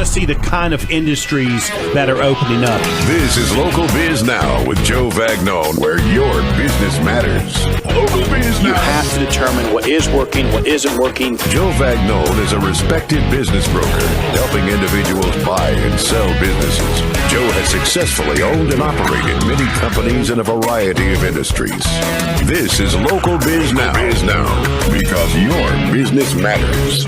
to see the kind of industries that are opening up. This is Local Biz Now with Joe Vagnone, where your business matters. Local Biz Now. You have to determine what is working, what isn't working. Joe Vagnone is a respected business broker, helping individuals buy and sell businesses. Joe has successfully owned and operated many companies in a variety of industries. This is Local Biz Now, because your business matters.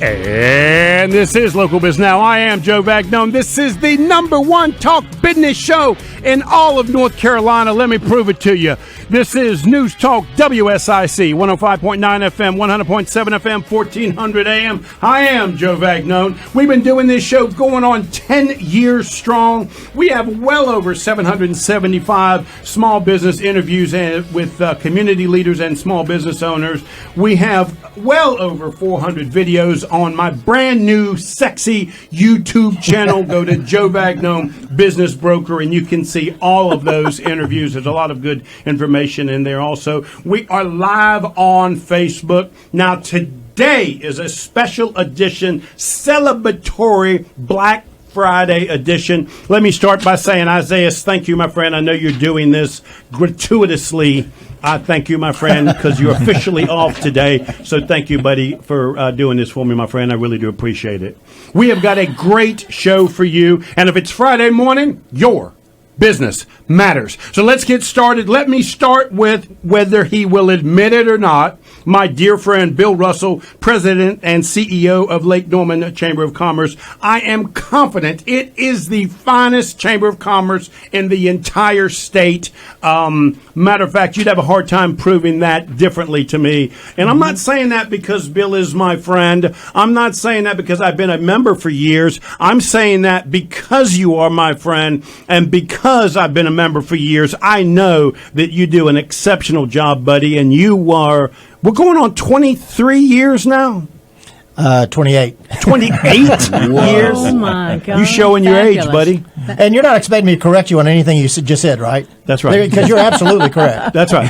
And this is Local Biz Now. I am Joe Vagnone. This is the #1 talk business show in all of North Carolina. Let me prove it to you. This is News Talk WSIC, 105.9 FM, 100.7 FM, 1400 AM. I am Joe Vagnone. We've been doing this show going on 10 years strong. We have well over 775 small business interviews with community leaders and small business owners. We have well over 400 videos on my brand new sexy YouTube channel. Go to Joe Vagnone Business Broker and you can see all of those interviews. There's a lot of good information in there also. We are live on Facebook. Now today is a special edition, celebratory Black Friday edition. Let me start by saying, Isaiah, thank you, my friend. I know you're doing this gratuitously. I thank you, my friend, because you're officially off today. So thank you, buddy, for doing this for me, my friend. I really do appreciate it. We have got a great show for you. And if it's Friday morning, your business matters. So let's get started. Let me start with, whether he will admit it or not, my dear friend Bill Russell, President and CEO of Lake Norman Chamber of Commerce. I am confident it is the finest Chamber of Commerce in the entire state. Matter of fact, you'd have a hard time proving that differently to me. And I'm not saying that because Bill is my friend. I'm not saying that because I've been a member for years. I'm saying that because you are my friend and because I've been a member for years. I know that you do an exceptional job, buddy, and we're going on 23 years now? 28. 28 years? Oh, my God. You showing your age, buddy. And you're not expecting me to correct you on anything you just said, right? That's right. Because you're absolutely correct. That's right.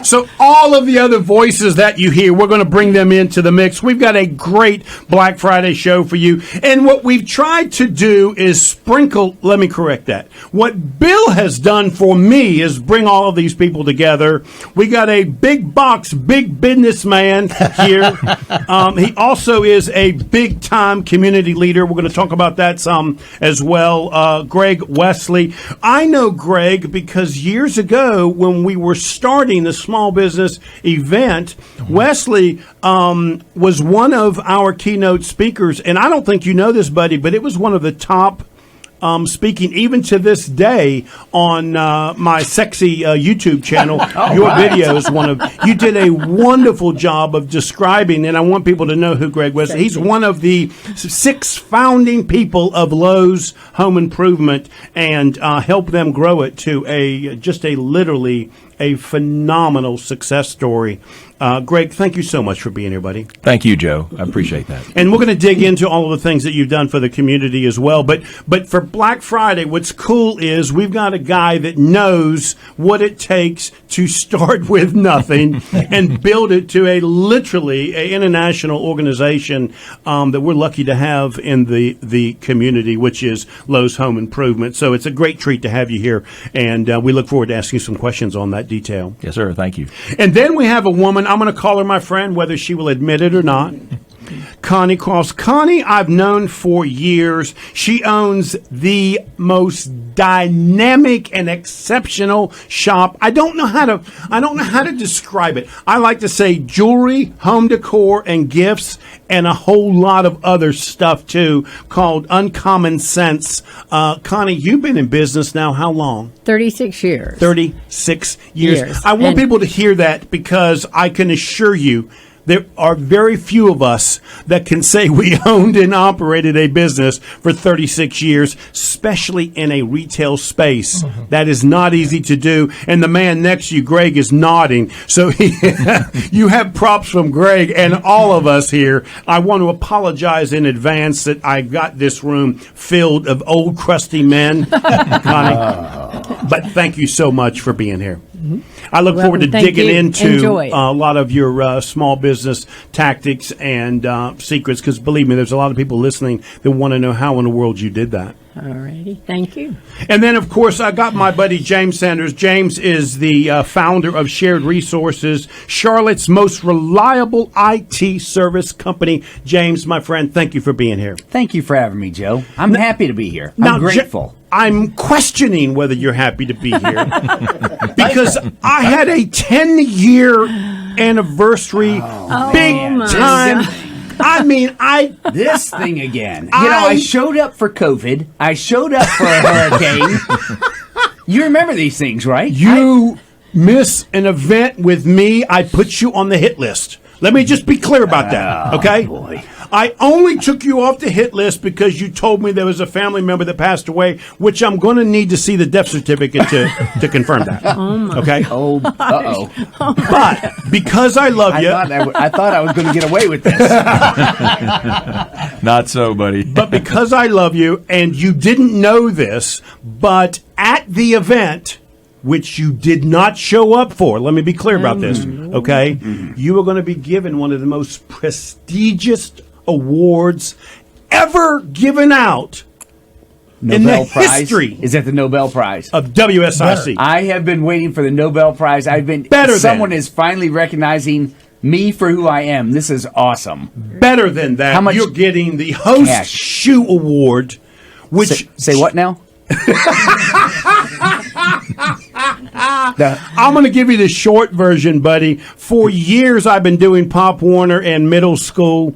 So all of the other voices that you hear, we're going to bring them into the mix. We've got a great Black Friday show for you. And what we've tried to do is sprinkle, let me correct that. What Bill has done for me is bring all of these people together. We got a big box, big businessman here. He also is a big-time community leader. We're going to talk about that some as well. Greg Wessling. I know Greg because years ago when we were starting the small business event, Wesley was one of our keynote speakers. And I don't think you know this, buddy, but it was one of the top speaking even to this day on my sexy YouTube channel. Your video is you did a wonderful job of describing, and I want people to know who Greg was. He's one of the 6 founding people of Lowe's Home Improvement and helped them grow it to literally a phenomenal success story. Greg, thank you so much for being here, buddy. Thank you, Joe. I appreciate that. And we're going to dig into all of the things that you've done for the community as well. But for Black Friday, what's cool is we've got a guy that knows what it takes to start with nothing and build it to literally an international organization that we're lucky to have in the community, which is Lowe's Home Improvement. So it's a great treat to have you here, and we look forward to asking you some questions on that detail. Yes, sir. Thank you. And then we have a woman, I'm going to call her my friend, whether she will admit it or not. Connie Cross. Connie, I've known for years. She owns the most dynamic and exceptional shop. I don't know how to describe it. I like to say jewelry, home decor, and gifts, and a whole lot of other stuff too, called Uncommon Sense. Connie, you've been in business now how long? 36 years. 36 years. I want people to hear that because I can assure you there are very few of us that can say we owned and operated a business for 36 years, especially in a retail space. Mm-hmm. That is not easy to do. And the man next to you, Greg, is nodding. So you have props from Greg and all of us here. I want to apologize in advance that I got this room filled of old, crusty men, Connie. But thank you so much for being here. I look forward to Thank digging you. into Enjoy it. a lot of your small business tactics and secrets, because believe me, there's a lot of people listening that want to know how in the world you did that. Alrighty, thank you. And then, of course, I got my buddy James Sanders. James is the founder of Shared Resources, Charlotte's most reliable IT service company. James, my friend, thank you for being here. Thank you for having me, Joe. I'm happy to be here. Now, I'm grateful. I'm questioning whether you're happy to be here because I had a 10-year anniversary, big man. time. I mean, This thing again. I showed up for COVID. I showed up for a hurricane. You remember these things, right? you miss an event with me, I put you on the hit list. Let me just be clear about that, okay? Boy. I only took you off the hit list because you told me there was a family member that passed away, which I'm going to need to see the death certificate to confirm that. Okay? Oh, uh-oh. But because I love you, I thought I was going to get away with this. Not so, buddy. but because I love you, and you didn't know this, but at the event, which you did not show up for, let me be clear about this, okay? You are going to be given one of the most prestigious awards ever given out Nobel in the Prize? history Is that the Nobel Prize? of WSIC. I have been waiting for the Nobel Prize. Someone is finally recognizing me for who I am. This is awesome. Better than that, How much you're getting the Host cash? Shoe Award, which Say what now? I'm going to give you the short version, buddy. For years, I've been doing Pop Warner and middle school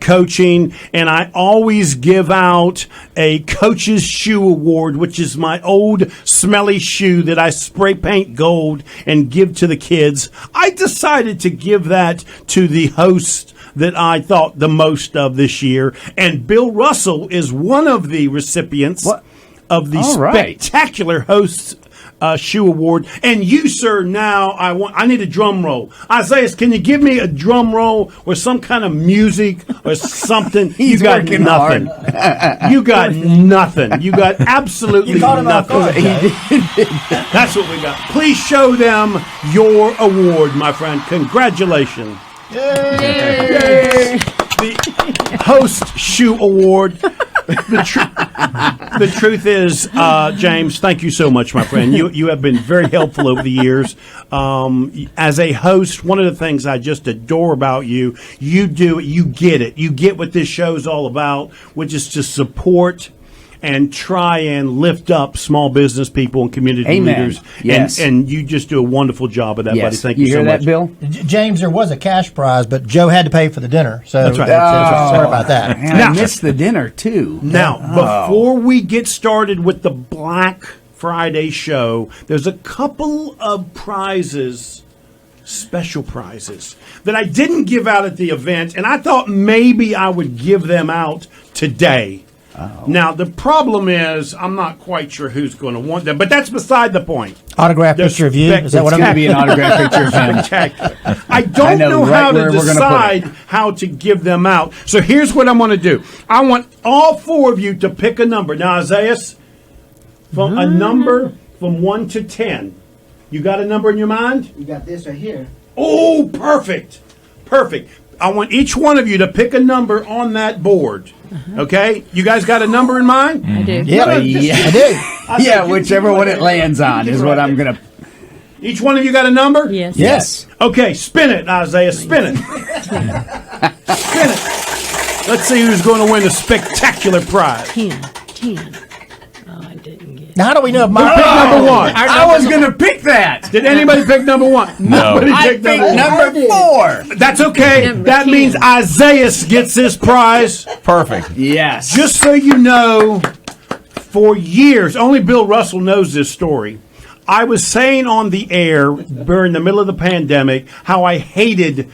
coaching, and I always give out a Coach's Shoe Award, which is my old smelly shoe that I spray paint gold and give to the kids. I decided to give that to the host that I thought the most of this year, and Bill Russell is one of the recipients of the All right. spectacular host shoe award. And you, sir, now I need a drum roll. Isaiah, can you give me a drum roll or some kind of music or something? He's you got working nothing. You got nothing. You got absolutely nothing. That's what we got. Please show them your award, my friend. Congratulations. Yay. The Host Shoe Award. The truth is, James, thank you so much, my friend. You have been very helpful over the years. As a host, one of the things I just adore about you, you get it. You get what this show's all about, which is to support and try and lift up small business people and community Amen. leaders. Yes. And you just do a wonderful job of that, buddy. Thank you so hear much. that, Bill? James, there was a cash prize, but Joe had to pay for the dinner. So That's right. Sorry about that. Man, I missed the dinner, too. Now, before we get started with the Black Friday show, there's a couple of prizes, special prizes, that I didn't give out at the event, and I thought maybe I would give them out today. Now, the problem is I'm not quite sure who's going to want them, but that's beside the point. Autograph picture of you? Is that what It's going to I'm be an autograph picture of him. Spectacular. I don't know right how to where we're gonna put decide it. how to give them out. So here's what I'm going to do. I want all four of you to pick a number. Now, Isaiah, from a number from 1 to 10. You got a number in your mind? You got this right here. Oh, perfect. Perfect. I want each one of you to pick a number on that board. Okay? You guys got a number in mind? I do. Yeah, No, just- I do. Yeah, whichever one it lands on is what I'm going to... Each one of you got a number? Yes. Yes. Okay, spin it, Isaiah. Spin it. Spin it. Let's see who's going to win the spectacular prize. 10. Oh, I didn't get it. Now, how do we know if Who my picked number one? I was going to pick that. Did anybody pick number one? No. Nobody I picked picked number one. number 4. That's okay. Number That 10. means Isaiah gets this prize. Perfect. Yes. Just so you know, for years, only Bill Russell knows this story. I was saying on the air during the middle of the pandemic how I hated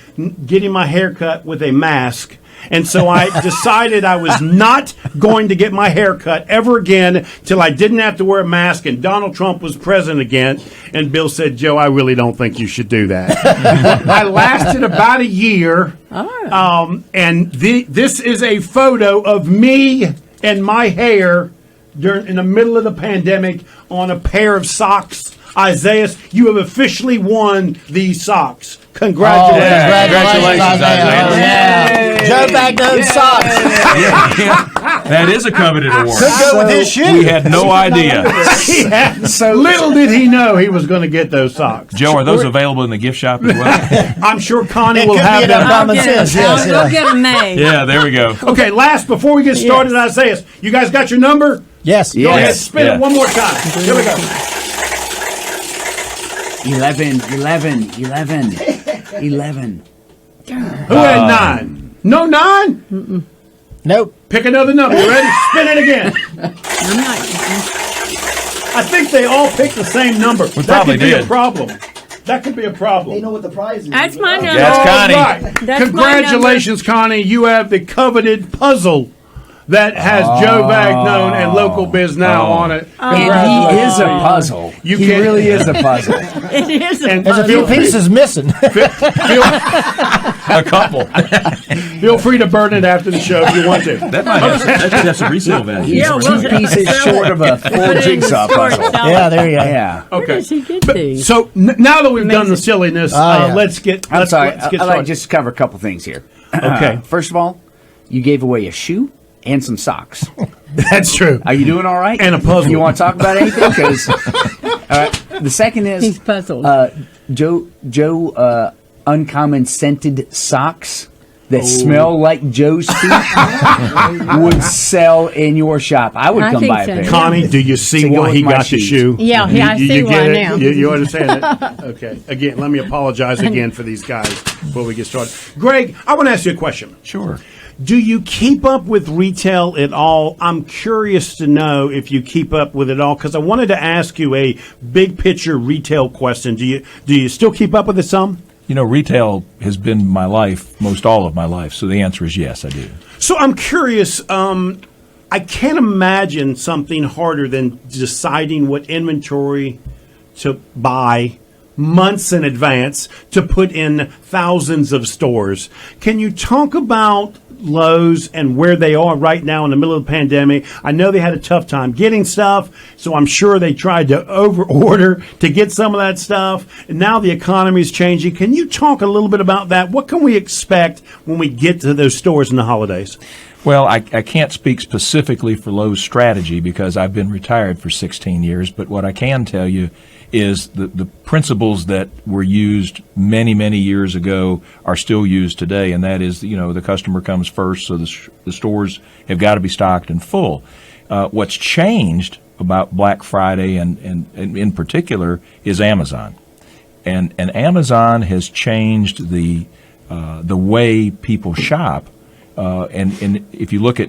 getting my hair cut with a mask. And so I decided I was not going to get my hair cut ever again till I didn't have to wear a mask and Donald Trump was president again. And Bill said, Joe, I really don't think you should do that. I lasted about a year. And this is a photo of me and my hair in the middle of the pandemic on a pair of socks Isaiah, you have officially won these socks. Congratulations. Congratulations, Isaiah. Oh, yeah. Joe Vagnone socks. That is a coveted award. Could go with his shoe. We had no idea. Little did he know he was going to get those socks. Joe, are those available in the gift shop as well? I'm sure Connie It will could have be them. enough common sense. Yes, I'll go get them made. Yeah, there we go. Okay, last, before we get started, Isaiah, you guys got your number? Yes. Go ahead, Yes. spin it one more time. Here we go. 11. Who had 9? No 9? Nope. Pick another number. You ready? Spin it again. I'm not. I think they all picked the same number. That probably could be a did. problem. That could be a problem. what the prize is. That's my number. That's All Connie. right. That's Congratulations, Connie. You have the coveted puzzle that has Joe Vagnone and Local Biz Now on it. And he is a puzzle. You he can't- really is a puzzle. It is. And There's a few pieces missing. A couple. feel free to burn it after the show if you want to. That might have some resale value. Yeah, well, Two pieces short of a full jigsaw puzzle. Yeah, there you go. Yeah. Where Okay. does he get these? So now that we've done the silliness, yeah. let's get I'm sorry. let's get I'd like started. just cover a couple things here. Okay. First of all, you gave away a shoe and some socks. That's true. Are you doing all right? And a puzzle. You want to talk about anything? Because all right. The second is He's puzzled. Joe uncommon scented socks that smell like Joe's feet would sell in your shop. I would I come think by a so. pair. Connie, do you see To go why with he my got the shoes. shoe? Yeah, I see get why it? now. You understand it? Okay. Again, let me apologize again for these guys before we get started. Greg, I want to ask you a question. Sure. Do you keep up with retail at all? I'm curious to know if you keep up with it all because I wanted to ask you a big picture retail question. Do you still keep up with it some? You know, retail has been my life, most all of my life, so the answer is yes, I do. So I'm curious. I can't imagine something harder than deciding what inventory to buy months in advance to put in thousands of stores. Can you talk about Lowe's and where they are right now in the middle of the pandemic? I know they had a tough time getting stuff, so I'm sure they tried to over-order to get some of that stuff. And now the economy is changing. Can you talk a little bit about that? What can we expect when we get to those stores in the holidays? Well, I can't speak specifically for Lowe's strategy because I've been retired for 16 years, but what I can tell you is the principles that were used many, many years ago are still used today, and that is, you know, the customer comes first, so the stores have got to be stocked and full. What's changed about Black Friday and in particular is Amazon. And Amazon has changed the way people shop. And if you look at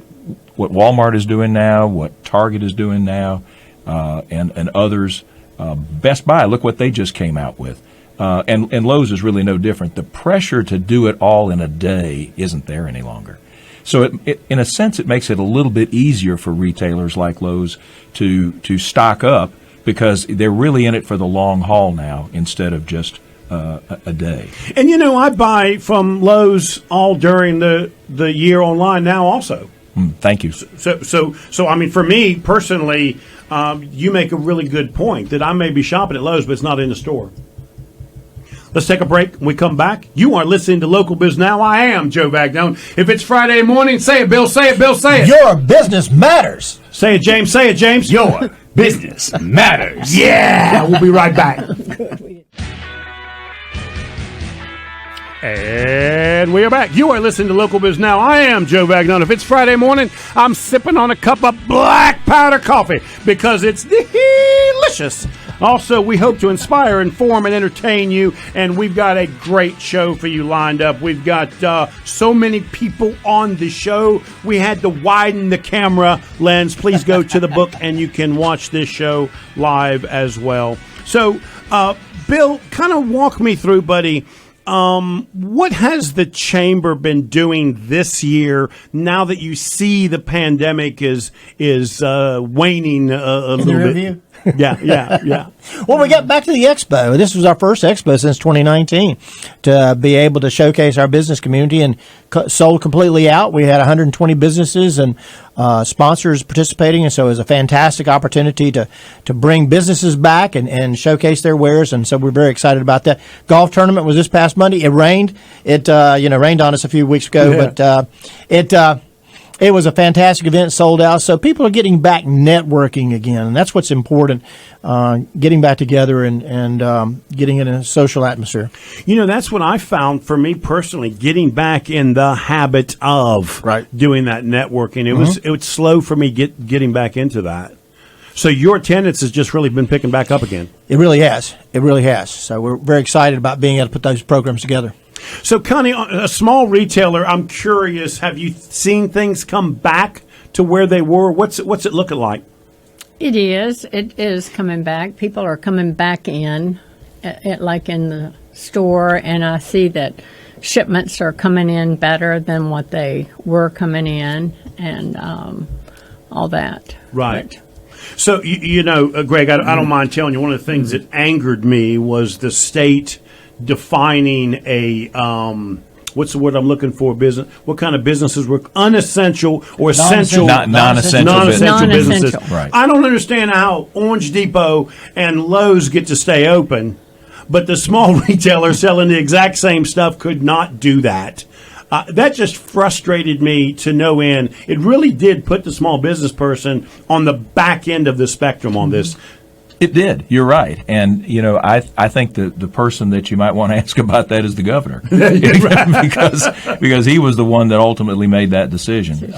what Walmart is doing now, what Target is doing now, and others, Best Buy, look what they just came out with. And Lowe's is really no different. The pressure to do it all in a day isn't there any longer. So it in a sense, it makes it a little bit easier for retailers like Lowe's to stock up because they're really in it for the long haul now instead of just a day. And you know, I buy from Lowe's all during the year online now also. Thank you. So I mean, for me personally, you make a really good point that I may be shopping at Lowe's, but it's not in the store. Let's take a break. When we come back, you are listening to Local Biz Now. I am Joe Vagnone. If it's Friday morning, say it, Bill. Say it, Bill. Say it. Your business matters. Say it, James. Say it, James. Your business matters. Yeah. We'll be right back. And we are back. You are listening to Local Biz Now. I am Joe Vagnone. If it's Friday morning, I'm sipping on a cup of black powder coffee because it's delicious. Also, we hope to inspire, inform, and entertain you, and we've got a great show for you lined up. We've got so many people on the show. We had to widen the camera lens. Please go to the book, and you can watch this show live as well. So, Bill, kind of walk me through, buddy. What has the chamber been doing this year now that you see the pandemic is waning a little bit? Yeah. Well, we got back to the expo. This was our first expo since 2019 to be able to showcase our business community, and sold completely out. We had 120 businesses and sponsors participating, and so it was a fantastic opportunity to bring businesses back and showcase their wares, and so we're very excited about that. Golf tournament was this past Monday. It rained. It rained on us a few weeks ago, but it was a fantastic event, sold out. So people are getting back networking again, and that's what's important, getting back together and getting in a social atmosphere. That's what I found for me personally, getting back in the habit of doing that networking. It was slow for me getting back into that. So your attendance has just really been picking back up again. It really has. It really has. So we're very excited about being able to put those programs together. So, Connie, a small retailer, I'm curious, have you seen things come back to where they were? What's it looking like? It is coming back. People are coming back in, like in the store, and I see that shipments are coming in better than what they were coming in, and all that. Right. So, Greg, I don't mind telling you, one of the things that angered me was the state defining a what's the word I'm looking for? Business. What kind of businesses were unessential or essential? Non-essential businesses. Right. I don't understand how Orange Depot and Lowe's get to stay open, but the small retailer selling the exact same stuff could not do that. That just frustrated me to no end. It really did put the small business person on the back end of the spectrum on this. It did. You're right. And, I think the person that you might want to ask about that is the governor. because he was the one that ultimately made that decision.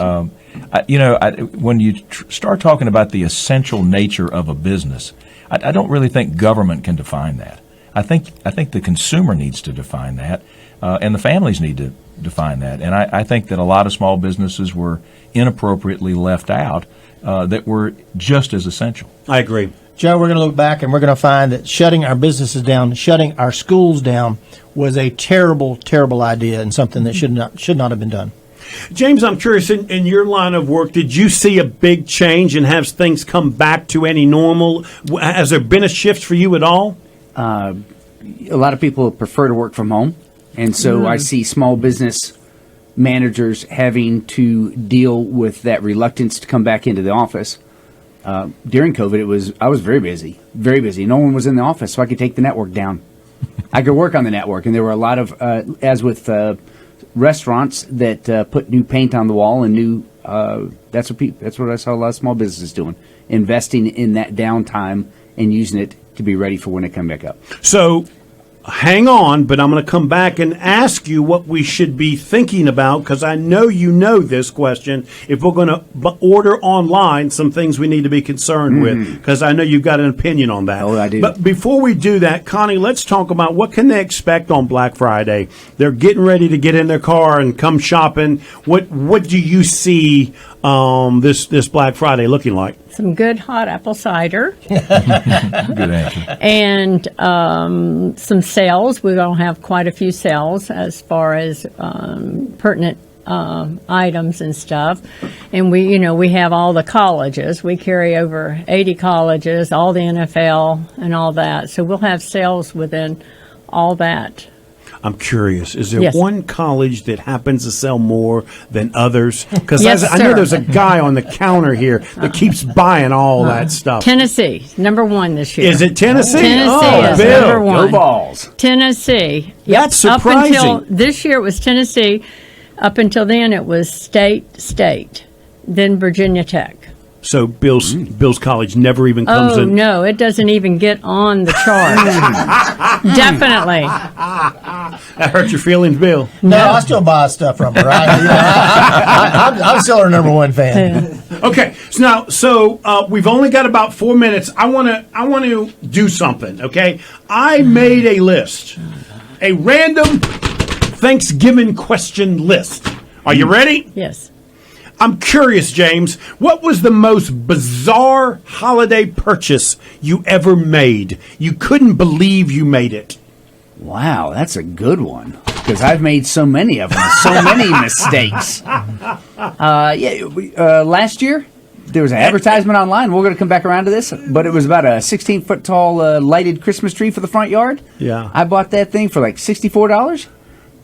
When you start talking about the essential nature of a business, I don't really think government can define that. I think the consumer needs to define that, and the families need to define that. And I think that a lot of small businesses were inappropriately left out that were just as essential. I agree. Joe, we're going to look back and we're going to find that shutting our businesses down, shutting our schools down was a terrible, terrible idea and something that should not have been done. James, I'm curious, in your line of work, did you see a big change and have things come back to any normal? Has there been a shift for you at all? A lot of people prefer to work from home, and so I see small business managers having to deal with that reluctance to come back into the office. During COVID, I was very busy. No one was in the office, so I could take the network down. I could work on the network, and there were a lot of, as with restaurants that put new paint on the wall and new. That's what I saw a lot of small businesses doing, investing in that downtime and using it to be ready for when it come back up. So, hang on, but I'm going to come back and ask you what we should be thinking about, because I know you know this question. If we're going to order online, some things we need to be concerned with, because I know you've got an opinion on that. Oh, I do. But before we do that, Connie, let's talk about what can they expect on Black Friday. They're getting ready to get in their car and come shopping. What do you see this Black Friday looking like? Some good hot apple cider. Good answer. And some sales. We're going to have quite a few sales as far as pertinent items and stuff. And we have all the colleges. We carry over 80 colleges, all the NFL and all that. So we'll have sales within all that. I'm curious, is there one college that happens to sell more than others? Because yes, I know there's a guy on the counter here that keeps buying all that stuff. Tennessee, number one this year. Is it Tennessee? Tennessee is Bill. number one. Go Balls. Tennessee. That's surprising. Up until this year it was Tennessee. Up until then it was state, then Virginia Tech. So Bill's college never even comes in? Oh, no, it doesn't even get on the chart. Definitely. That hurt your feelings, Bill? No, I still buy stuff from her. I'm still her number one fan. Okay, so we've only got about 4 minutes. I want to do something, okay? I made a list, a random Thanksgiving question list. Are you ready? Yes. I'm curious, James, what was the most bizarre holiday purchase you ever made? You couldn't believe you made it. Wow, that's a good one, because I've made so many of them, so many mistakes. Last year, There was an advertisement online. We're going to come back around to this, but it was about a 16-foot tall lighted Christmas tree for the front yard. Yeah. I bought that thing for like $64.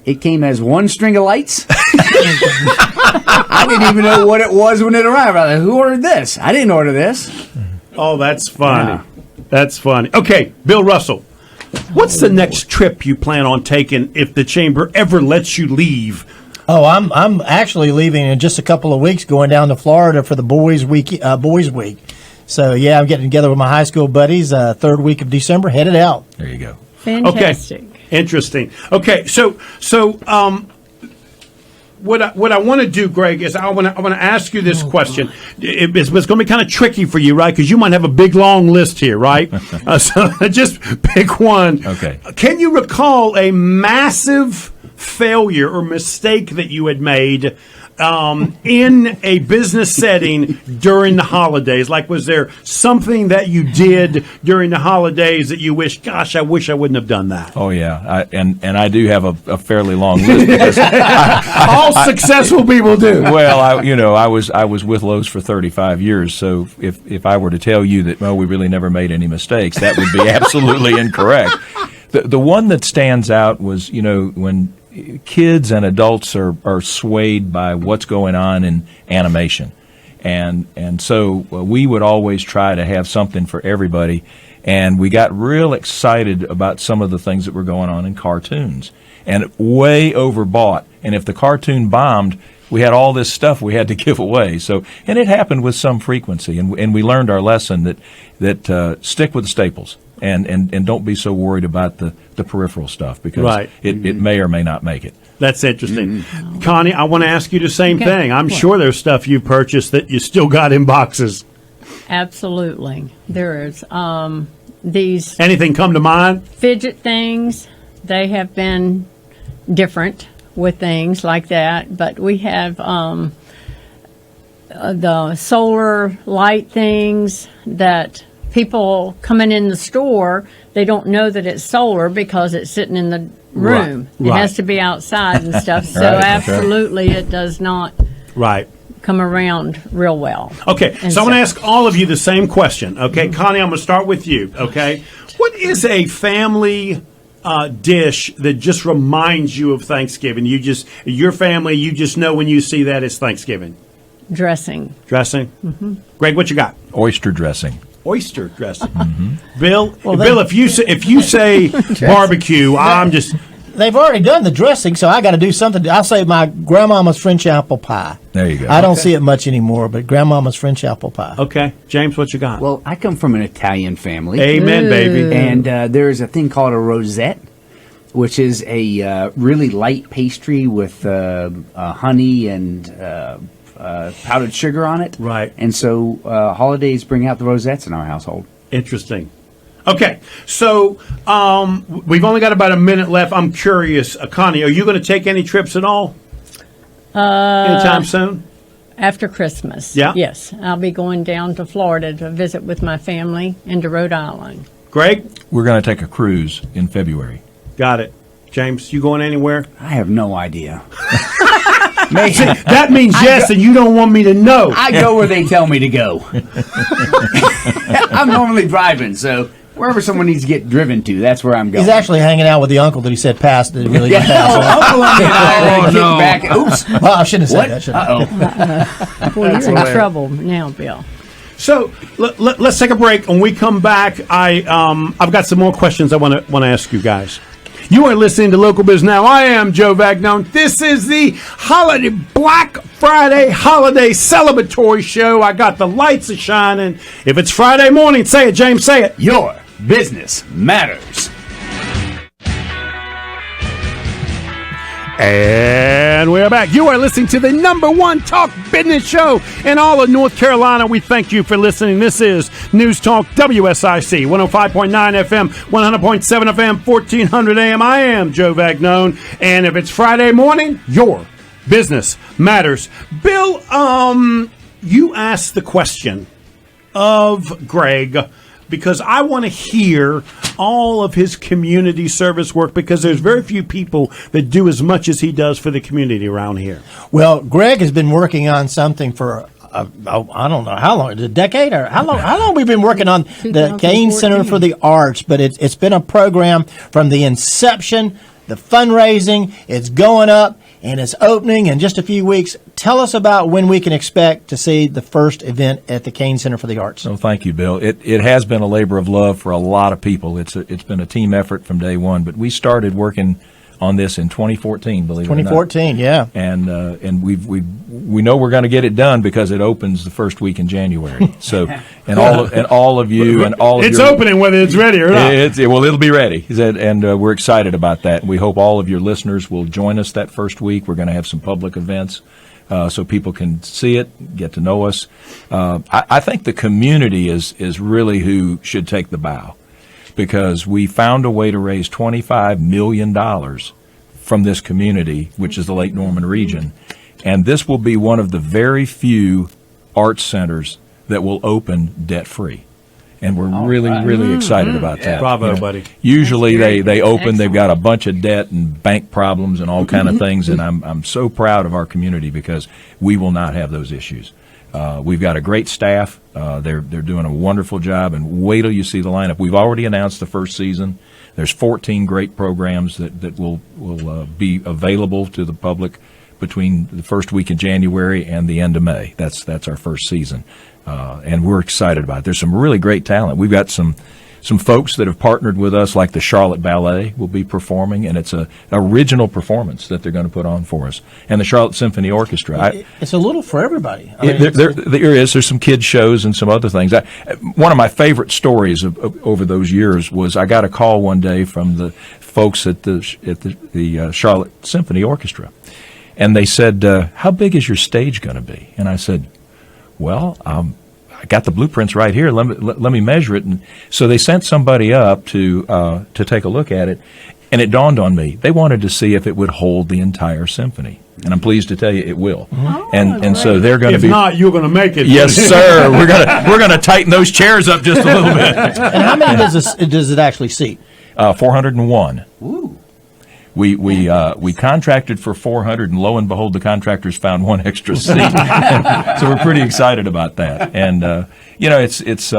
It came as one string of lights. I didn't even know what it was when it arrived. I was like, who ordered this? I didn't order this. Oh, that's funny. Yeah. That's funny. Okay, Bill Russell, what's the next trip you plan on taking if the chamber ever lets you leave? Oh, I'm actually leaving in just a couple of weeks, going down to Florida for the boys' week. So yeah, I'm getting together with my high school buddies. Third week of December, headed out. There you go. Fantastic. Okay, interesting. Okay, so what I want to do, Greg, is I want to ask you this question. It's going to be kind of tricky for you, right? Because you might have a big long list here, right? So just pick one. Okay. Can you recall a massive failure or mistake that you had made in a business setting during the holidays? Like, was there something that you did during the holidays that you wish, gosh, I wish I wouldn't have done that? Oh yeah, and I do have a fairly long list. Because all successful people do. Well, I was with Lowe's for 35 years, so if I were to tell you that we really never made any mistakes, that would be absolutely incorrect. The one that stands out was when kids and adults are swayed by what's going on in animation. And so we would always try to have something for everybody. And we got real excited about some of the things that were going on in cartoons. And way overbought. And if the cartoon bombed, we had all this stuff we had to give away. So, and it happened with some frequency. And we learned our lesson that stick with the staples. And don't be so worried about the peripheral stuff, because it may or may not make it. That's interesting. Connie, I want to ask you the same thing. I'm sure there's stuff you purchased that you still got in boxes. Absolutely. There is. These Anything come to mind? fidget things, they have been different with things like that, but we have the solar light things that people coming in the store, they don't know that it's solar because it's sitting in the room. Right. It has to be outside and stuff. So absolutely it does not come around real well. Okay, so I want to ask all of you the same question. Okay, Connie, I'm going to start with you. Okay, what is a family dish that just reminds you of Thanksgiving? Your family, you just know when you see that it's Thanksgiving. Dressing. Mm-hmm. Greg, what you got? Oyster dressing. Oyster dressing. Mm-hmm. Bill, if you say barbecue, I'm just. They've already done the dressing, so I got to do something. I'll say my grandmama's French apple pie. There you go. I don't see it much anymore, but grandmama's French apple pie. Okay, James, what you got? Well, I come from an Italian family. Amen, baby. And there's a thing called a rosette, which is a really light pastry with honey and powdered sugar on it. Right. And so holidays bring out the rosettes in our household. Interesting. Okay, so we've only got about a minute left. I'm curious, Connie, are you going to take any trips at all? Anytime soon? After Christmas. Yeah? Yes. I'll be going down to Florida to visit with my family and to Rhode Island. Greg? We're going to take a cruise in February. Got it. James, you going anywhere? I have no idea. That means yes, and you don't want me to know. I go where they tell me to go. I'm normally driving, so wherever someone needs to get driven to, that's where I'm going. He's actually hanging out with the uncle that he said passed. That really didn't pass. Uncle and I are kicking back. Oops. Well, I shouldn't have said that. Well, you're in trouble now, Bill. So let's take a break. When we come back, I've got some more questions I want to ask you guys. You are listening to Local Biz Now. I am Joe Vagnone. This is the holiday Black Friday holiday celebratory show. I got the lights a shining. If it's Friday morning, say it, James. Say it. Your business matters. And we're back. You are listening to the #1 talk business show in all of North Carolina. We thank you for listening. This is News Talk WSIC, 105.9 FM, 100.7 FM, 1400 AM. I am Joe Vagnone. And if it's Friday morning, your business matters. Bill, you asked the question of Greg because I want to hear all of his community service work, because there's very few people that do as much as he does for the community around here. Well, Greg has been working on something for I don't know how long, a decade or how long we've been working on the Kane Center for the Arts, but it's been a program from the inception, the fundraising, it's going up, and it's opening in just a few weeks. Tell us about when we can expect to see the first event at the Kane Center for the Arts. Oh, thank you, Bill. It has been a labor of love for a lot of people. It's been a team effort from day one, but we started working on this in 2014, believe it or not. 2014, yeah. And we know we're going to get it done because it opens the first week in January. So, and all of you and all of it's your, opening whether it's ready or not. Well, it'll be ready, and we're excited about that. We hope all of your listeners will join us that first week. We're going to have some public events so people can see it, get to know us. I think the community is really who should take the bow, because we found a way to raise $25 million from this community, which is the Lake Norman region. And this will be one of the very few arts centers that will open debt-free. And we're really excited about that. Bravo, buddy. Usually they open, they've got a bunch of debt and bank problems and all kind of things, and I'm so proud of our community because we will not have those issues. We've got a great staff. They're doing a wonderful job, and wait till you see the lineup. We've already announced the first season. There's 14 great programs that will be available to the public between the first week in January and the end of May. That's our first season, and we're excited about it. There's some really great talent. We've got some folks that have partnered with us, like the Charlotte Ballet will be performing, and it's an original performance that they're going to put on for us. And the Charlotte Symphony Orchestra. It's a little for everybody. There's some kids shows and some other things. One of my favorite stories over those years was I got a call one day from the folks at the Charlotte Symphony Orchestra, and they said, "How big is your stage going to be?" And I said, "Well, I got the blueprints right here. Let me measure it." And so they sent somebody up to take a look at it, and it dawned on me they wanted to see if it would hold the entire symphony. And I'm pleased to tell you it will. And so they're going to be. If not, you're going to make it. Yes, sir. We're going to tighten those chairs up just a little bit. And how many does it actually seat? 401. Ooh. We contracted for 400, and lo and behold, the contractors found one extra seat. So we're pretty excited about that. And it's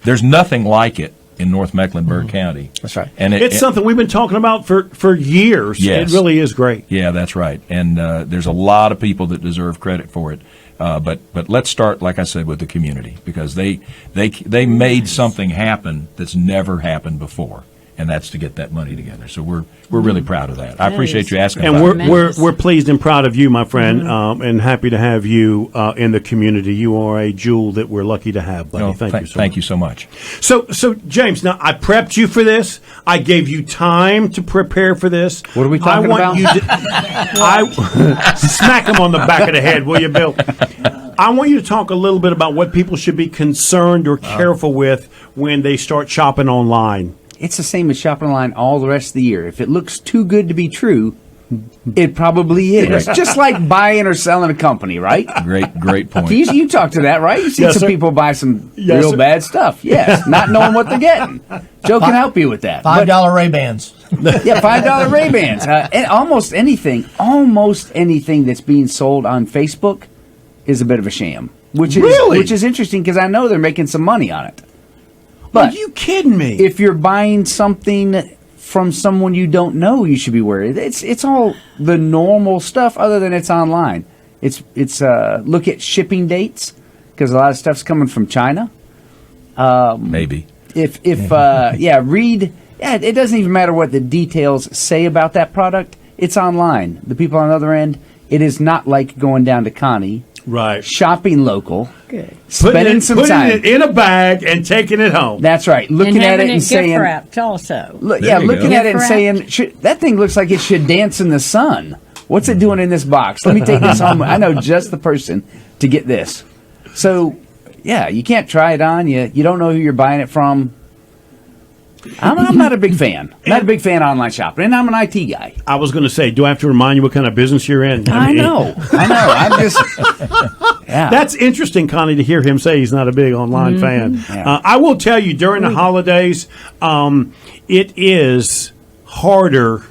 there's nothing like it in North Mecklenburg County. That's right. And it's something we've been talking about for years. Yes. It really is great. Yeah, that's right. And there's a lot of people that deserve credit for it. But let's start, like I said, with the community, because they made something happen that's never happened before. And that's to get that money together. So we're really proud of that. I appreciate you asking. And about it. we're pleased and proud of you, my friend, and happy to have you in the community. You are a jewel that we're lucky to have, buddy. Thank you so much. So James, now I prepped you for this. I gave you time to prepare for this. What are we talking about? Smack him on the back of the head, will you, Bill? I want you to talk a little bit about what people should be concerned or careful with when they start shopping online. It's the same as shopping online all the rest of the year. If it looks too good to be true, it probably is. Just like buying or selling a company, right? Great point. You talk to that, right? You see some people buy some real bad stuff. Yes, not knowing what they're getting. Joe can help you with that. $5 Ray-Bans. Yeah, $5 Ray-Bans. And almost anything that's being sold on Facebook is a bit of a sham. Which is interesting because I know they're making some money on it. But are you kidding me? If you're buying something from someone you don't know, you should be worried. It's all the normal stuff, other than it's online. It's look at shipping dates, because a lot of stuff's coming from China. Maybe. Read. Yeah, it doesn't even matter what the details say about that product. It's online. The people on the other end, it is not like going down to Connie. Right. Shopping local. Good. Spending some time. Putting it in a bag and taking it home. That's right. Looking at it and saying. gift wrapped also. Looking at it and saying, that thing looks like it should dance in the sun. What's it doing in this box? Let me take this home. I know just the person to get this. So, yeah, you can't try it on. You don't know who you're buying it from. I'm not a big fan. Not a big fan of online shopping, and I'm an IT guy. I was going to say, do I have to remind you what kind of business you're in? I know. I'm just. Yeah. That's interesting, Connie, to hear him say he's not a big online fan. Yeah. I will tell you, during the holidays, it is harder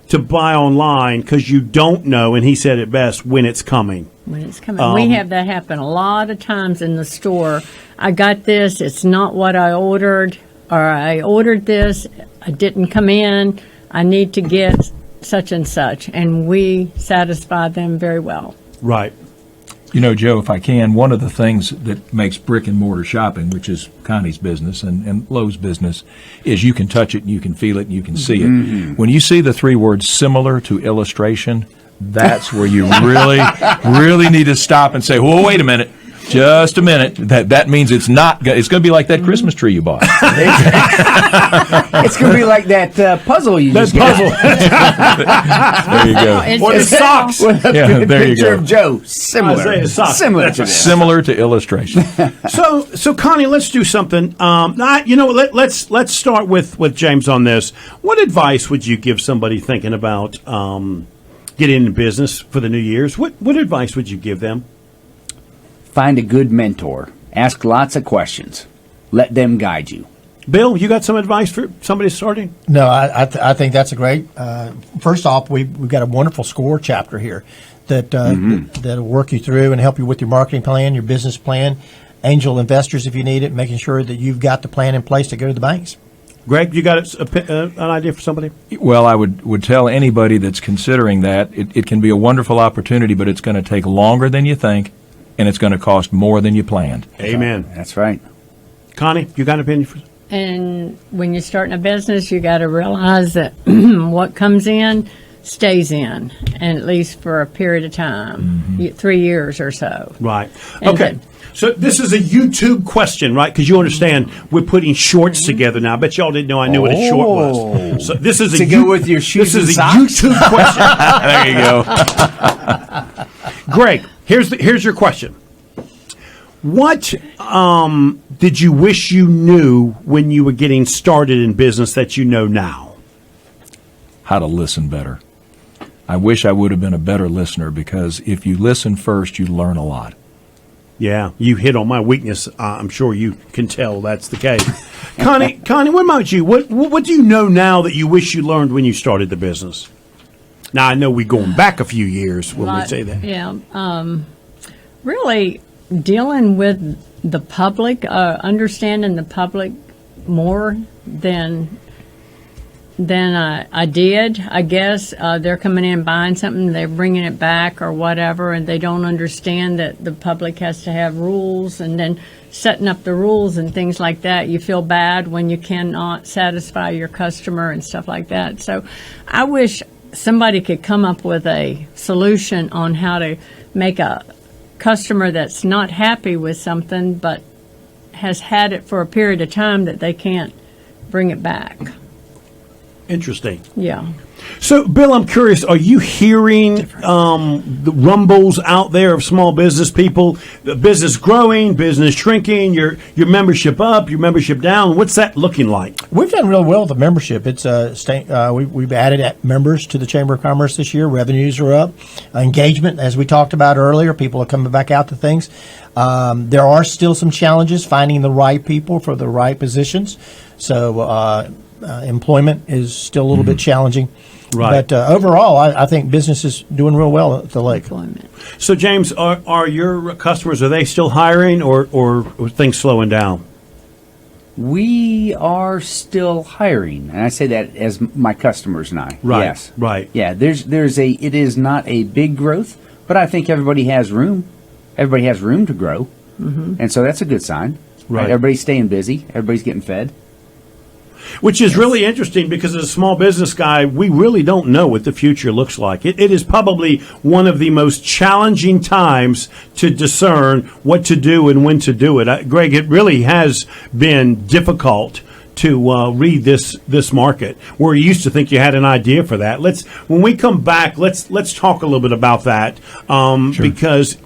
to buy online because you don't know, and he said it best, when it's coming. when it's coming. We have that happen a lot of times in the store. I got this, it's not what I ordered, or I ordered this, it didn't come in, I need to get such and such, and we satisfy them very well. Right. You know, Joe, if I can, one of the things that makes brick and mortar shopping, which is Connie's business and Lowe's business, is you can touch it, and you can feel it, and you can see it. When you see the three words similar to illustration, that's where you really need to stop and say, well, wait a minute. Just a minute. That means it's not. It's going to be like that Christmas tree you bought. It's going to be like that puzzle you just got. There you go. Or the socks. Yeah, there you Picture go. of Joe. Similar. Similar to this. Similar to illustration. So Connie, let's do something. Let's start with James on this. What advice would you give somebody thinking about getting into business for the New Year's? What advice would you give them? Find a good mentor. Ask lots of questions. Let them guide you. Bill, you got some advice for somebody starting? No, I think that's a great. First off, we've got a wonderful SCORE chapter here that'll work you through and help you with your marketing plan, your business plan, angel investors if you need it, making sure that you've got the plan in place to go to the banks. Greg, you got an idea for somebody? Well, I would tell anybody that's considering that it can be a wonderful opportunity, but it's going to take longer than you think, and it's going to cost more than you planned. Amen. That's right. Connie, you got an opinion for? And when you're starting a business, you got to realize that what comes in stays in, and at least for a period of time, 3 years or so. Right. And Okay. So this is a YouTube question, right? Because you understand we're putting shorts together now. I bet y'all didn't know I knew what a short was. So this is To go with your shoes This is and a socks? YouTube question. There you go. Greg, here's your question. What did you wish you knew when you were getting started in business that you know now? How to listen better. I wish I would have been a better listener, because if you listen first, you learn a lot. Yeah, you hit on my weakness. I'm sure you can tell that's the case. Connie, what about you? What do you know now that you wish you learned when you started the business? Now, I know we're going back a few years when we say that. Yeah. Really dealing with the public, understanding the public more than I did. I guess they're coming in buying something, they're bringing it back or whatever, and they don't understand that the public has to have rules, and then setting up the rules and things like that. You feel bad when you cannot satisfy your customer and stuff like that. So I wish somebody could come up with a solution on how to make a customer that's not happy with something but has had it for a period of time that they can't bring it back. Interesting. Yeah. So, Bill, I'm curious, are you hearing the rumbles out there of small business people, the business growing, business shrinking, your membership up, your membership down? What's that looking like? We've done real well with the membership. It's we've added members to the Chamber of Commerce this year. Revenues are up. Engagement, as we talked about earlier, people are coming back out to things. There are still some challenges finding the right people for the right positions. So employment is still a little bit challenging. Right. But overall, I think business is doing real well at the lake. Employment. So, James, are your customers, are they still hiring or are things slowing down? We are still hiring, and I say that as my customers and I. Right, Yes. right. Yeah. It is not a big growth, but I think everybody has room. Everybody has room to grow, and so that's a good sign. Right. Everybody's staying busy. Everybody's getting fed. Which is really interesting because as a small business guy, we really don't know what the future looks like. It is probably one of the most challenging times to discern what to do and when to do it. Greg, it really has been difficult to read this market, where you used to think you had an idea for that. When we come back, let's talk a little bit about that, because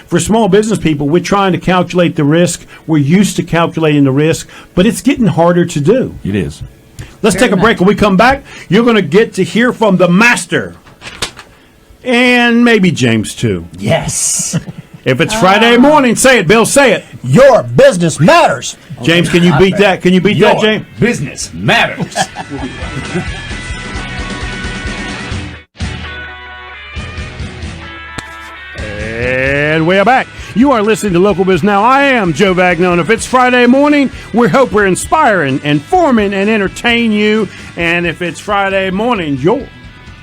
for small business people, we're trying to calculate the risk. We're used to calculating the risk, but it's getting harder to do. It is. Let's take a break. When we come back, you're going to get to hear from the master, and maybe James too. Yes. If it's Friday morning, say it, Bill. Say it. Your business matters. James, can you beat that? Can you beat that, James? Business matters. are back. You are listening to Local Biz Now. I am Joe Vagnone. If it's Friday morning, we hope we're inspiring, informing, and entertain you. And if it's Friday morning, your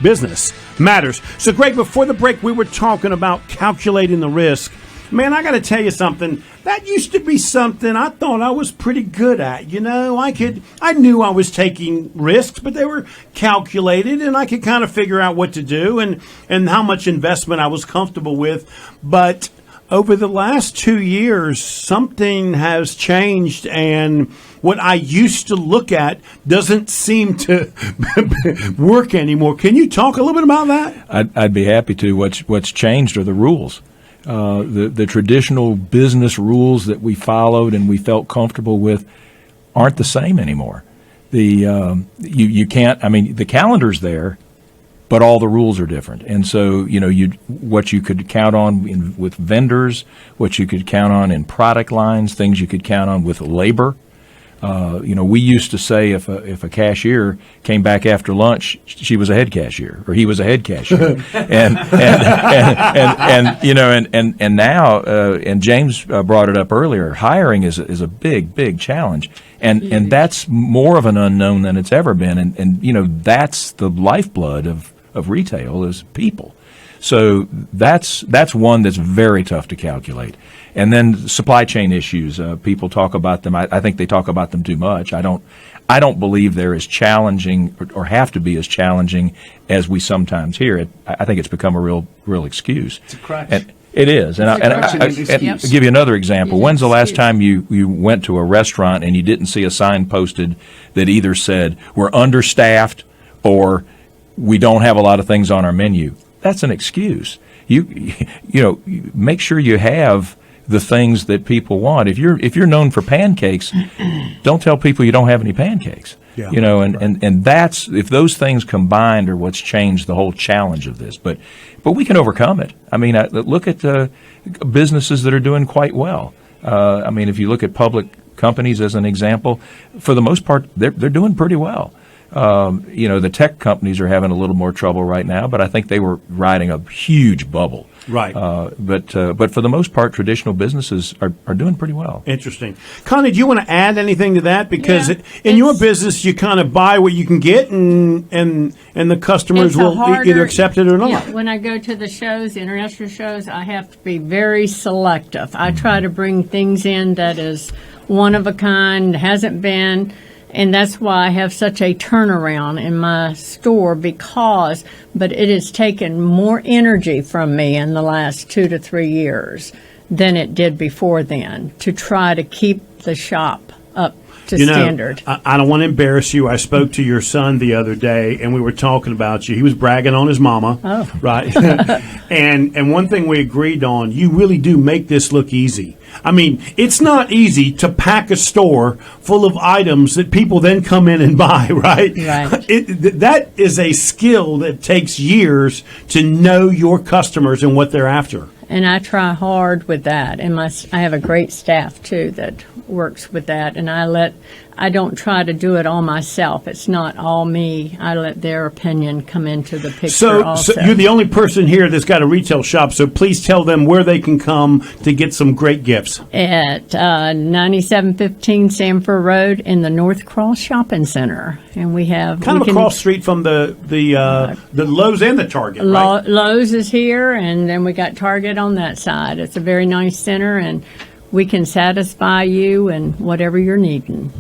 business matters. So, Greg, before the break, we were talking about calculating the risk. Man, I got to tell you something. That used to be something I thought I was pretty good at. You know, I knew I was taking risks, but they were calculated, and I could kind of figure out what to do and how much investment I was comfortable with. But over the last 2 years, something has changed, and what I used to look at doesn't seem to work anymore. Can you talk a little bit about that? I'd be happy to. What's changed are the rules. The traditional business rules that we followed and we felt comfortable with aren't the same anymore. You can't. I mean, the calendar's there, but all the rules are different. And so, what you could count on with vendors, what you could count on in product lines, things you could count on with labor. We used to say if a cashier came back after lunch, she was a head cashier or he was a head cashier, and now and James brought it up earlier. Hiring is a big challenge, and that's more of an unknown than it's ever been, and that's the lifeblood of retail is people. So that's one that's very tough to calculate. And then supply chain issues, people talk about them. I think they talk about them too much. I don't believe they're as challenging or have to be as challenging as we sometimes hear. I think it's become a real excuse. It's a crutch. And it is. And I'll give you another example. When's the last time you went to a restaurant and you didn't see a sign posted that either said we're understaffed or we don't have a lot of things on our menu? That's an excuse. You make sure you have the things that people want. If you're known for pancakes, don't tell people you don't have any pancakes. Yeah, and that's, if those things combined are what's changed the whole challenge of this. But we can overcome it. I mean, look at businesses that are doing quite well. If you look at public companies as an example, for the most part, they're doing pretty well. The tech companies are having a little more trouble right now, but I think they were riding a huge bubble. Right. But for the most part, traditional businesses are doing pretty well. Interesting. Connie, do you want to add anything to that? Because in your business, you kind of buy what you can get, and the customers will either accept it or not. Yeah, when I go to the shows, international shows, I have to be very selective. I try to bring things in that is one of a kind, hasn't been. And that's why I have such a turnaround in my store but it has taken more energy from me in the last 2 to 3 years than it did before then to try to keep the shop up to standard. I don't want to embarrass you. I spoke to your son the other day, and we were talking about you. He was bragging on his mama. Oh. Right. and one thing we agreed on, you really do make this look easy. I mean, it's not easy to pack a store full of items that people then come in and buy, right? Right. That is a skill that takes years to know your customers and what they're after. And I try hard with that. And I have a great staff, too, that works with that. And I don't try to do it all myself. It's not all me. I let their opinion come into the picture also. So you're the only person here that's got a retail shop, so please tell them where they can come to get some great gifts. At 9715 Sanford Road in the North Cross Shopping Center. And we have... Kind of across the street from the Lowe's and the Target, right? Lowe's is here, and then we got Target on that side. It's a very nice center, and we can satisfy you and whatever you're needing.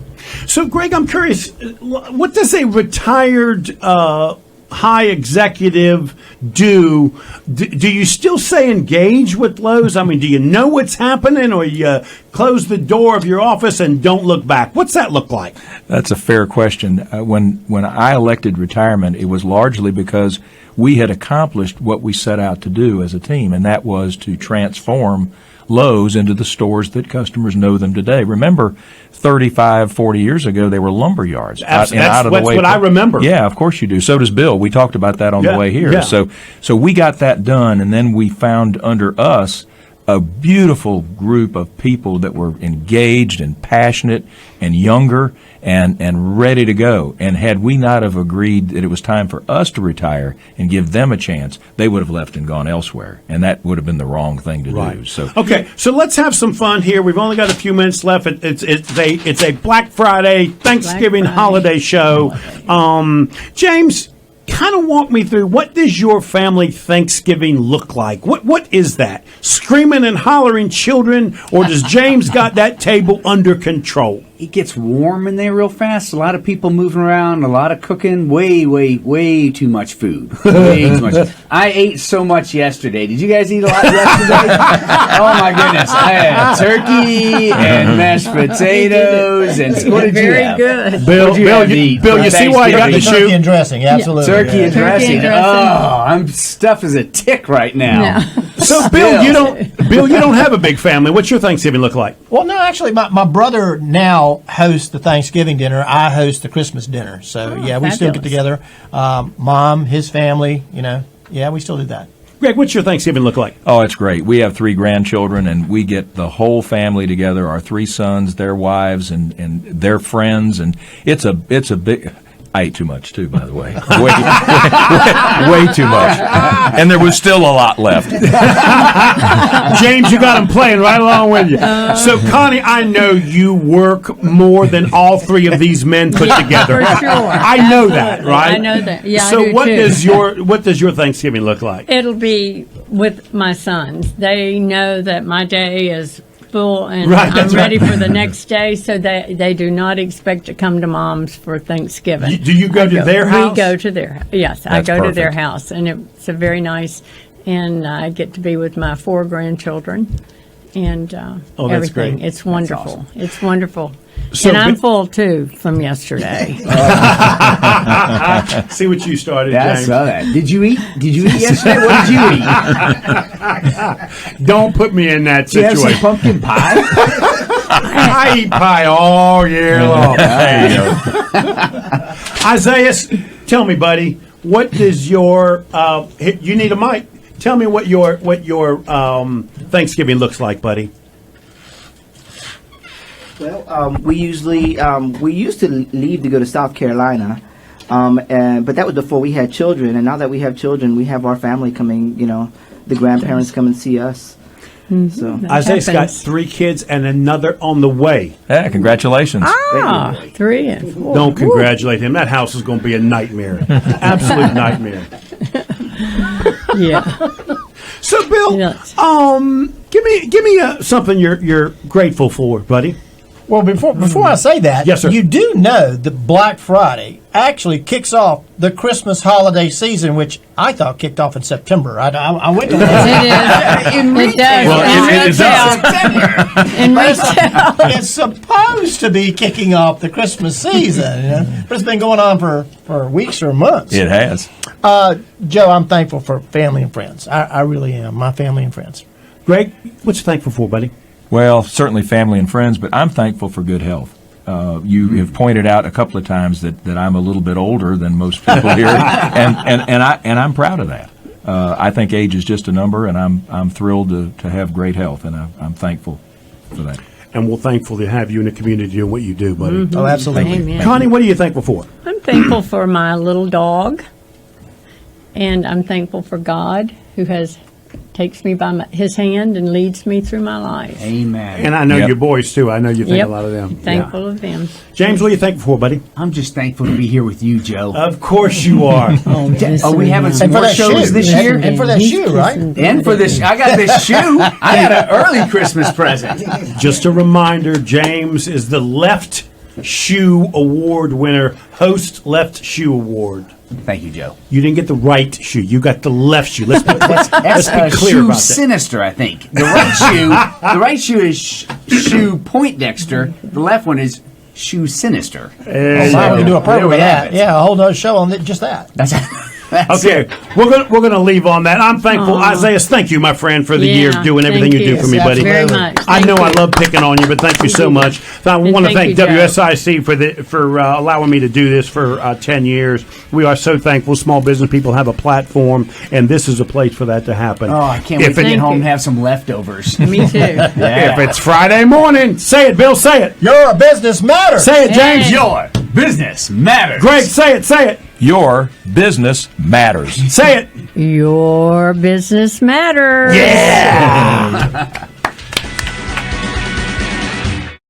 So, Greg, I'm curious, what does a retired high executive do? Do you still stay engaged with Lowe's? I mean, do you know what's happening, or you close the door of your office and don't look back? What's that look like? That's a fair question. When I elected retirement, it was largely because we had accomplished what we set out to do as a team, and that was to transform Lowe's into the stores that customers know them today. Remember, 35, 40 years ago, they were lumber yards. That's what I remember. Yeah, of course you do. So does Bill. We talked about that on the way here. Yeah. So we got that done, and then we found under us a beautiful group of people that were engaged and passionate and younger, and ready to go. And had we not have agreed that it was time for us to retire and give them a chance, they would have left and gone elsewhere, and that would have been the wrong thing to do. So okay, so let's have some fun here. We've only got a few minutes left. It's a Black Friday Thanksgiving holiday show. James, kind of walk me through, what does your family Thanksgiving look like? What is that? Screaming and hollering children, or does James got that table under control? It gets warm in there real fast. A lot of people moving around, a lot of cooking, way too much food. Way too much. I ate so much yesterday. Did you guys eat a lot yesterday? Oh my goodness. I had turkey and mashed potatoes and what did you have? Very good. Bill, you see why you got the Turkey shoe? and dressing, absolutely. Turkey and dressing. dressing. Oh, I'm stuffed as a tick right now. Yeah. So Bill, you don't have a big family. What's your Thanksgiving look like? Well, no, actually, my brother now hosts the Thanksgiving dinner. I host the Christmas dinner. So, yeah, we still get together. Mom, his family, we still do that. Greg, what's your Thanksgiving look like? Oh, it's great. We have 3 grandchildren, and we get the whole family together, our 3 sons, their wives, and their friends, and it's a big... I ate too much, too, by the way. Way too much. And there was still a lot left. James, you got him playing right along with you. So, Connie, I know you work more than all 3 of these men put together. For sure. I know that, right? I know that. Yeah, So, I do what does your Thanksgiving look like? It'll be with my sons. They know that my day is full and I'm ready for the next day, so they do not expect to come to Mom's for Thanksgiving. Do you go to their house? We go to their, yes, I That's go to their perfect. house, and it's a very nice, and I get to be with my 4 grandchildren and that's everything. great. It's wonderful. Awesome. It's wonderful. So and I'm Bi- full, too, from yesterday. See what you started, Yeah, I James. saw that. Did you eat yesterday? What did you eat? Don't put me in that Did you have some situation. pumpkin pie? I eat pie all year long. Isaiah, tell me, buddy, what does your you need a mic? Tell me what your Thanksgiving looks like, buddy. Well, we used to leave to go to South Carolina, but that was before we had children. And now that we have children, we have our family coming. The grandparents come and see us. So Isaiah's got happens. 3 kids and another on the way. Yeah, congratulations. 3 and 4. Don't congratulate him. That house is going to be a nightmare, absolute nightmare. Yeah. So, Bill, Yes. give me something you're grateful for, buddy. Well, before I say that, Yes, sir. you do know that Black Friday actually kicks off the Christmas holiday season, which I thought kicked off in September. I went to that. It does. Well, In retail. It's supposed to be kicking off the Christmas season, but it's been going on for weeks or months. It has. Joe, I'm thankful for family and friends. I really am. My family and friends. Greg, what you thankful for, buddy? Well, certainly family and friends, but I'm thankful for good health. You have pointed out a couple of times that I'm a little bit older than most people here, and I'm proud of that. I think age is just a number, and I'm thrilled to have great health, and I'm thankful for that. And we're thankful to have you in the community doing what you do, buddy. Oh, absolutely. Amen. Connie, what are you thankful for? I'm thankful for my little dog, and I'm thankful for God, who takes me by his hand and leads me through my life. Amen. And I know Yep. your boys, too. I know you think Yep. a lot of them. Thankful Yeah. of them. James, what are you thankful for, buddy? I'm just thankful to be here with you, Joe. Of course you are. Are we having some And for more that shows shoe. this year? And for that shoe, right? And for this, I got this shoe. I got an early Christmas present. Just a reminder, James is the Left Shoe Award winner, host Left Shoe Award. Thank you, Joe. You didn't get the right shoe. You got the left shoe. Let's be clear shoe about that. sinister, I think. The right shoe is shoe Poindexter. The left one is shoe sinister. Why don't we do a there program we of have that? it. Yeah, a whole nother show on just that. That's Okay, we're gonna leave on that. I'm thankful, Isaiah. Thank you, my friend, for the years doing everything you do for me, buddy. Very much. I know I Thank you. love picking on you, but thank you so much. I want to thank thank you, Joe. WSIC for allowing me to do this for 10 years. We are so thankful. Small business people have a platform, and this is a place for that to happen. Oh, I can't wait to Thank get home you. and have some leftovers. Me too. If it's Friday morning, say it, Bill. Say it. Your business matters. Say it, James. Hey. Your business matters. Greg, say it. Say it. Your business matters. Say it. Your business matters. Yeah.